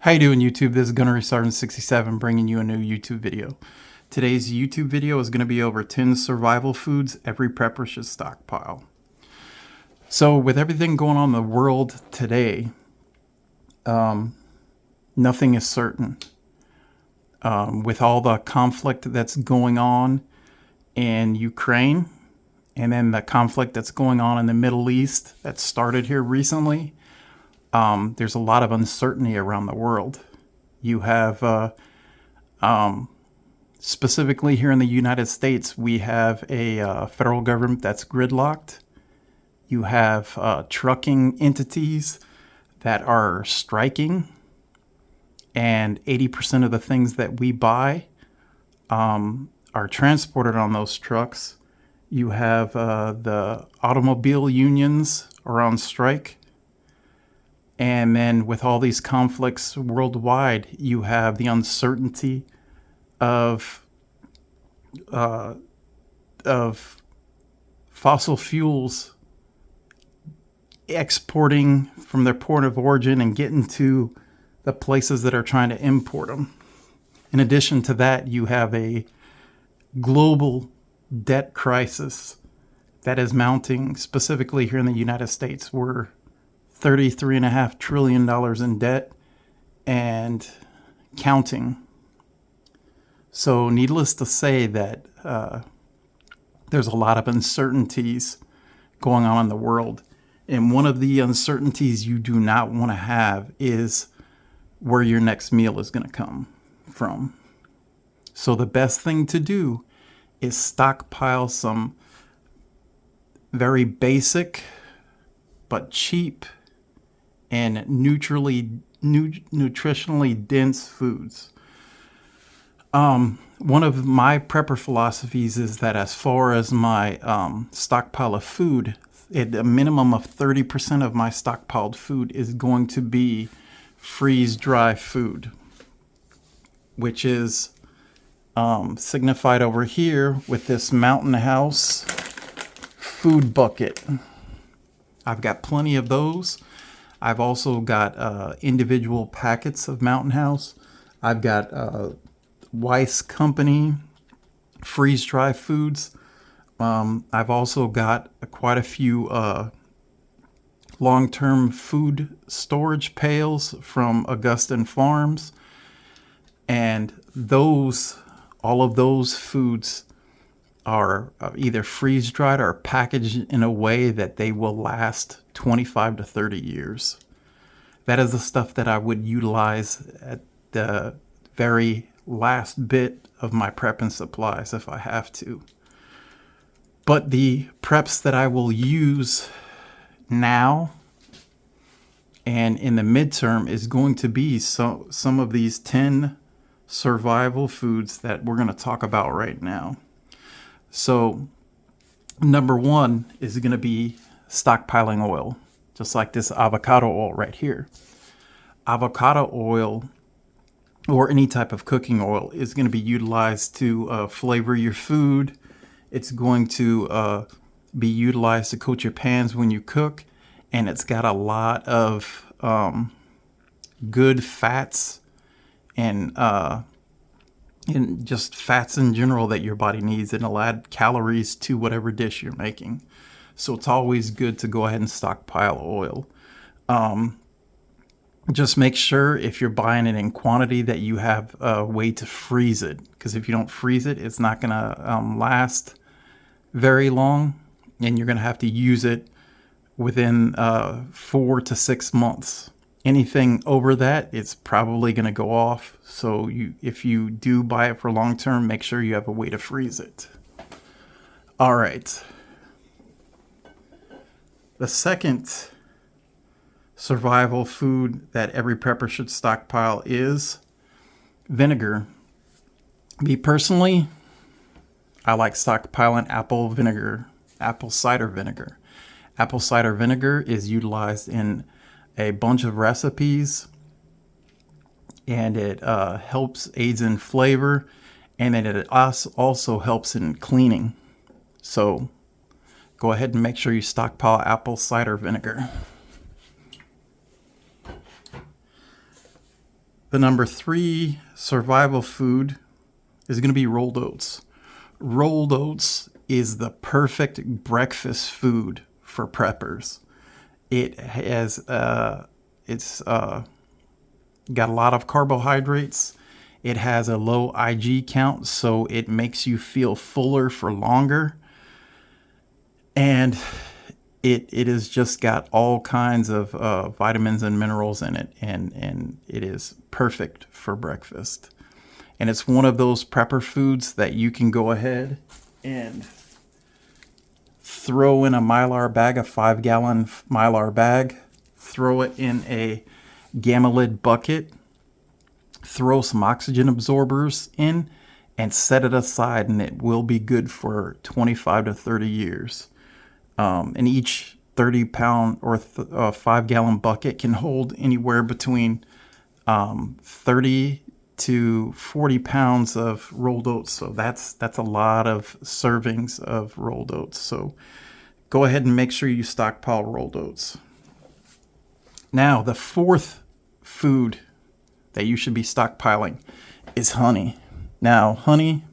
How you doing, YouTube? This is Gunnery Sergeant 67 bringing you a new YouTube video. Today's YouTube video is going to be over 10 survival foods every prepper should stockpile. So with everything going on in the world today, nothing is certain. With all the conflict that's going on in Ukraine, and then the conflict that's going on in the Middle East that started here recently, there's a lot of uncertainty around the world. You have, specifically here in the United States, we have a federal government that's gridlocked. You have trucking entities that are striking, and 80% of the things that we buy are transported on those trucks. You have the automobile unions are on strike. And then with all these conflicts worldwide, you have the uncertainty of fossil fuels exporting from their port of origin and getting to the places that are trying to import them. In addition to that, you have a global debt crisis that is mounting, specifically here in the United States. We're $33.5 trillion in debt and counting. So needless to say that there's a lot of uncertainties going on in the world. And one of the uncertainties you do not want to have is where your next meal is going to come from. So the best thing to do is stockpile some very basic but cheap and nutritionally dense foods. One of my prepper philosophies is that as far as my stockpile of food, a minimum of 30% of my stockpiled food is going to be freeze-dry food, which is signified over here with this Mountain House food bucket. I've got plenty of those. I've also got individual packets of Mountain House. I've got Weiss Company freeze-dry foods. I've also got quite a few long-term food storage pails from Augustin Farms. And all of those foods are either freeze-dried or packaged in a way that they will last 25 to 30 years. That is the stuff that I would utilize at the very last bit of my prep and supplies if I have to. But the preps that I will use now and in the midterm is going to be some of these 10 survival foods that we're going to talk about right now. So number one is going to be stockpiling oil, just like this avocado oil right here. Avocado oil, or any type of cooking oil, is going to be utilized to flavor your food. It's going to be utilized to coat your pans when you cook, and it's got a lot of good fats and just fats in general that your body needs, and it'll add calories to whatever dish you're making. So it's always good to go ahead and stockpile oil. Just make sure if you're buying it in quantity that you have a way to freeze it, because if you don't freeze it, it's not going to last very long, and you're going to have to use it within 4 to 6 months. Anything over that, it's probably going to go off. So if you do buy it for long term, make sure you have a way to freeze it. All right. The second survival food that every prepper should stockpile is vinegar. Me personally, I like stockpiling apple cider vinegar. Apple cider vinegar is utilized in a bunch of recipes, and it aids in flavor, and then it also helps in cleaning. So go ahead and make sure you stockpile apple cider vinegar. The number 3 survival food is going to be rolled oats. Rolled oats is the perfect breakfast food for preppers. It has it's got a lot of carbohydrates. It has a low IG count, so it makes you feel fuller for longer. And it has just got all kinds of vitamins and minerals in it, and it is perfect for breakfast. And it's one of those prepper foods that you can go ahead and throw in a Mylar bag, a 5-gallon Mylar bag, throw it in a gamma lid bucket, throw some oxygen absorbers in, and set it aside, and it will be good for 25 to 30 years. And each 30-pound or 5-gallon bucket can hold anywhere between 30 to 40 pounds of rolled oats. So that's a lot of servings of rolled oats. So go ahead and make sure you stockpile rolled oats. Now, the 4th food that you should be stockpiling is honey. Now, honey,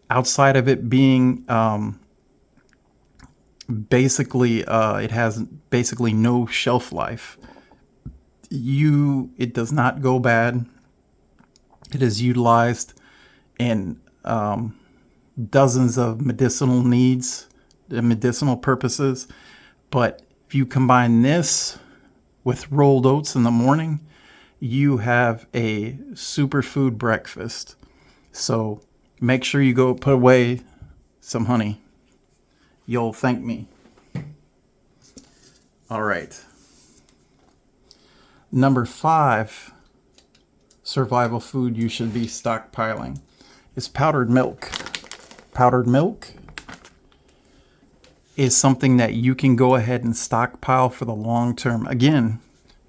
outside of it being it has basically no shelf life. It does not go bad. It is utilized in dozens of medicinal needs, medicinal purposes. But if you combine this with rolled oats in the morning, you have a superfood breakfast. So make sure you go put away some honey. You'll thank me. All right. Number 5 survival food you should be stockpiling is powdered milk. Powdered milk is something that you can go ahead and stockpile for the long term. Again,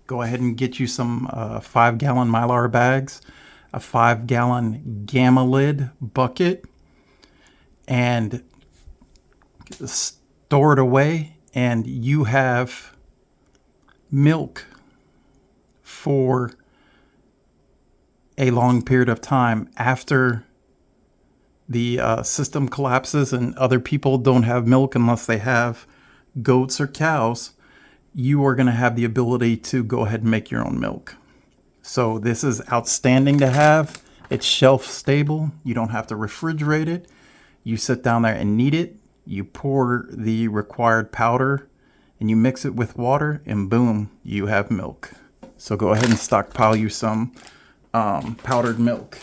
go ahead and get you some 5-gallon Mylar bags, a 5-gallon gamma lid bucket, and store it away, and you have milk for a long period of time. After the system collapses and other people don't have milk unless they have goats or cows, you are going to have the ability to go ahead and make your own milk. So this is outstanding to have. It's shelf stable. You don't have to refrigerate it. You sit down there and knead it. You pour the required powder and you mix it with water, and boom, you have milk. So go ahead and stockpile you some powdered milk.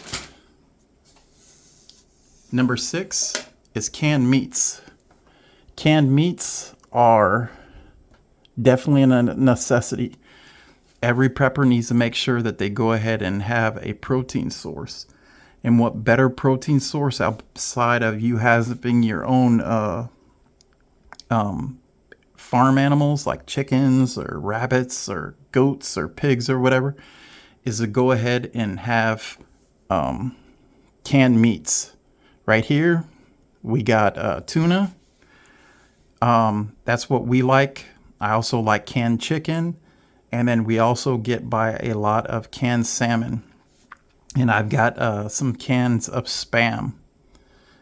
Number 6 is canned meats. Canned meats are definitely a necessity. Every prepper needs to make sure that they go ahead and have a protein source. And what better protein source outside of you having your own farm animals like chickens or rabbits or goats or pigs or whatever, is to go ahead and have canned meats. Right here, we got tuna. That's what we like. I also like canned chicken. And then we also get by a lot of canned salmon. And I've got some cans of Spam.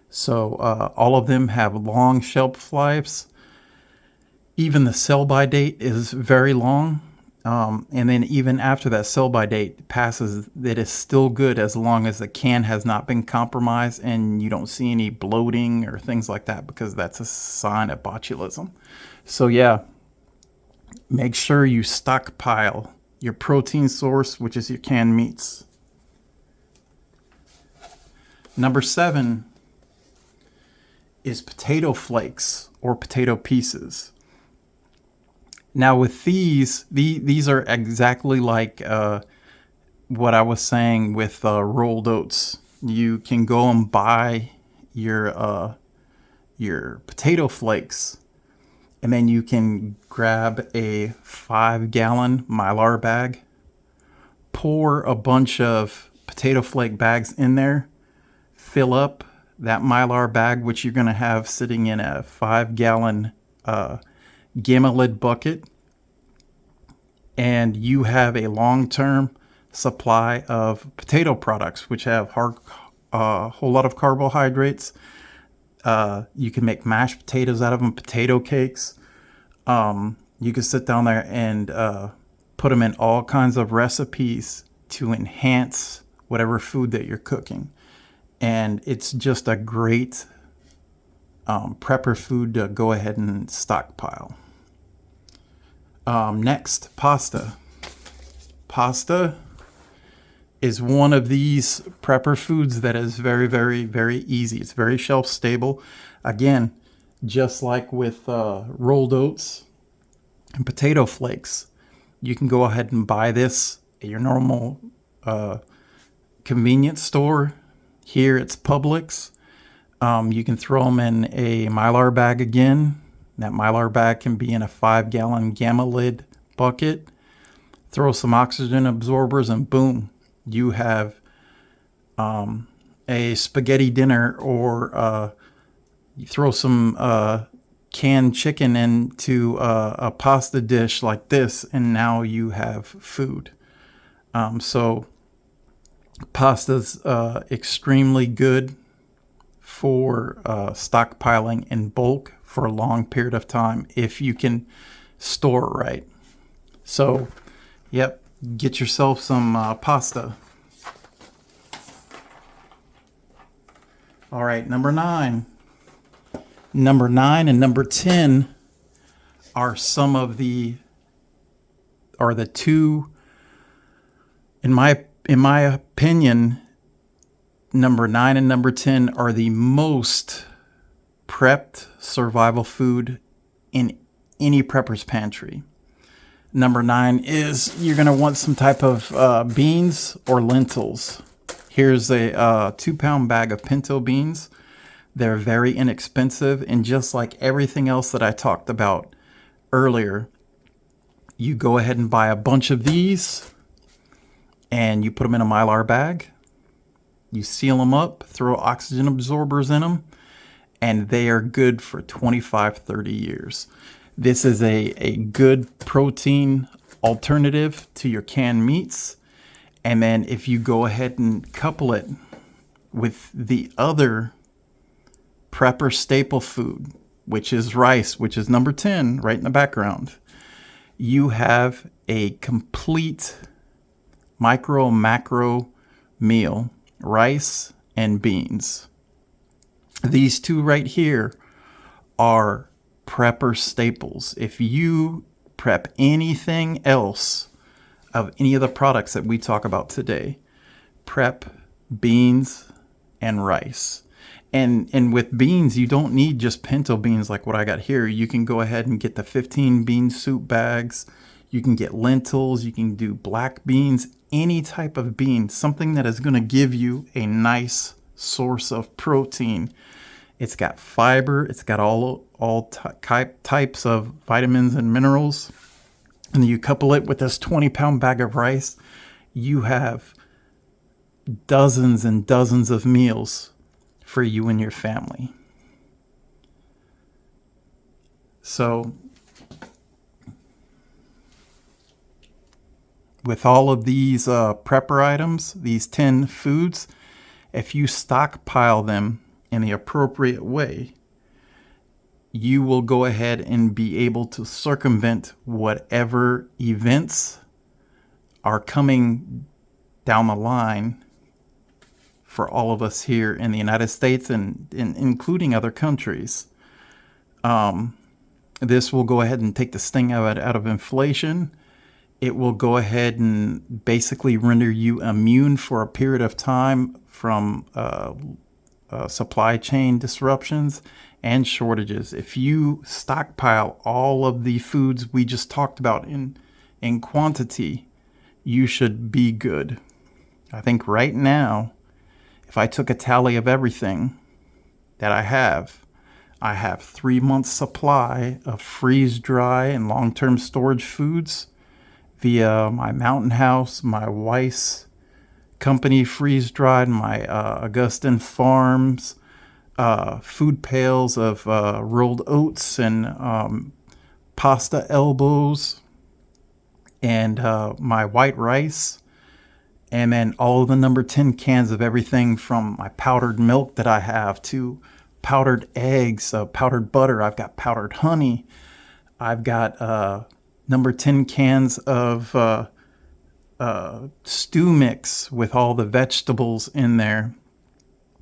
So all of them have long shelf lives. Even the sell-by date is very long. And then even after that sell-by date passes, it is still good as long as the can has not been compromised and you don't see any bloating or things like that, because that's a sign of botulism. So yeah, make sure you stockpile your protein source, which is your canned meats. Number 7 is potato flakes or potato pieces. Now with these are exactly like what I was saying with rolled oats. You can go and buy your potato flakes, and then you can grab a 5-gallon Mylar bag, pour a bunch of potato flake bags in there, fill up that Mylar bag, which you're going to have sitting in a 5-gallon gamma lid bucket, and you have a long-term supply of potato products, which have a whole lot of carbohydrates. You can make mashed potatoes out of them, potato cakes. You can sit down there and put them in all kinds of recipes to enhance whatever food that you're cooking. And it's just a great prepper food to go ahead and stockpile. Next, pasta. Pasta is one of these prepper foods that is very, very, very easy. It's very shelf stable. Again, just like with rolled oats and potato flakes, you can go ahead and buy this at your normal convenience store. Here it's Publix. You can throw them in a Mylar bag again. That Mylar bag can be in a 5-gallon Gamma lid bucket. Throw some oxygen absorbers and boom, you have a spaghetti dinner, or you throw some canned chicken into a pasta dish like this, and now you have food. So pasta's extremely good for stockpiling in bulk for a long period of time if you can store it right. So, yep, get yourself some pasta. All right, number 9. Number 9 and number 10 are the two, in my opinion, number 9 and number 10 are the most prepped survival food in any prepper's pantry. Number 9 is you're going to want some type of beans or lentils. Here's a 2-pound bag of pinto beans. They're very inexpensive, and just like everything else that I talked about earlier, you go ahead and buy a bunch of these and you put them in a Mylar bag. You seal them up, throw oxygen absorbers in them, and they are good for 25, 30 years. This is a good protein alternative to your canned meats. And then if you go ahead and couple it with the other prepper staple food, which is rice, which is number 10 right in the background, you have a complete micro macro meal: rice and beans. These two right here are prepper staples. If you prep anything else of any of the products that we talk about today, prep beans and rice. And with beans, you don't need just pinto beans like what I got here. You can go ahead and get the 15 bean soup bags. You can get lentils. You can do black beans, any type of bean, something that is going to give you a nice source of protein. It's got fiber. It's got all types of vitamins and minerals. And you couple it with this 20-pound bag of rice, you have dozens and dozens of meals for you and your family. So with all of these prepper items, these 10 foods, if you stockpile them in the appropriate way, you will go ahead and be able to circumvent whatever events are coming down the line for all of us here in the United States and including other countries. This will go ahead and take the sting out of inflation. It will go ahead and basically render you immune for a period of time from supply chain disruptions and shortages. If you stockpile all of the foods we just talked about in quantity, you should be good. I think right now, if I took a tally of everything that I have 3 months supply of freeze-dry and long-term storage foods via my Mountain House, my Weiss Company freeze-dried, my Augustin Farms food pails of rolled oats and pasta elbows, and my white rice, And then all of the number 10 cans of everything from my powdered milk that I have to powdered eggs, powdered butter. I've got powdered honey. I've got number 10 cans of stew mix with all the vegetables in there.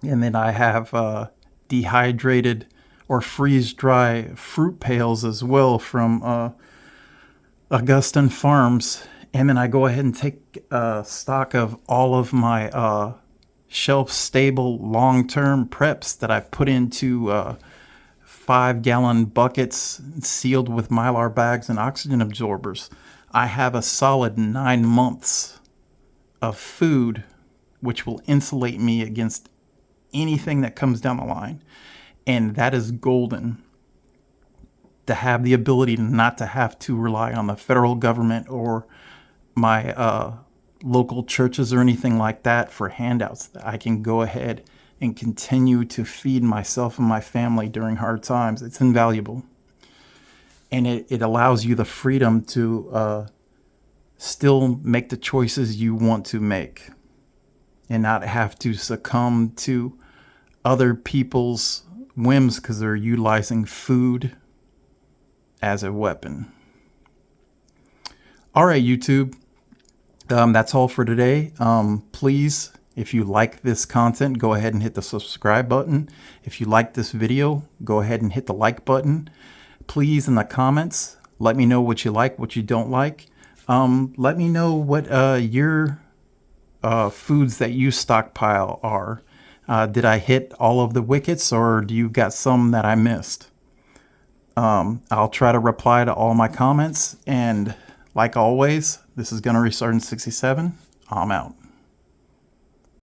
And then I have dehydrated or freeze dry fruit pails as well from Augustine Farms. And then I go ahead and take stock of all of my shelf stable long term preps that I've put into 5-gallon buckets sealed with Mylar bags and oxygen absorbers. I have a solid 9 months of food which will insulate me against anything that comes down the line. And that is golden, to have the ability not to have to rely on the federal government or my local churches or anything like that for handouts. I can go ahead and continue to feed myself and my family during hard times. It's invaluable. And it allows you the freedom to still make the choices you want to make and not have to succumb to other people's whims because they're utilizing food as a weapon. All right, YouTube. That's all for today. Please, if you like this content, go ahead and hit the subscribe button. If you like this video, go ahead and hit the like button. Please, in the comments, let me know what you like, what you don't like. Let me know what your foods that you stockpile are. Did I hit all of the wickets, or do you got some that I missed? I'll try to reply to all my comments, and like always, this is Gunnery Sergeant 67. I'm out.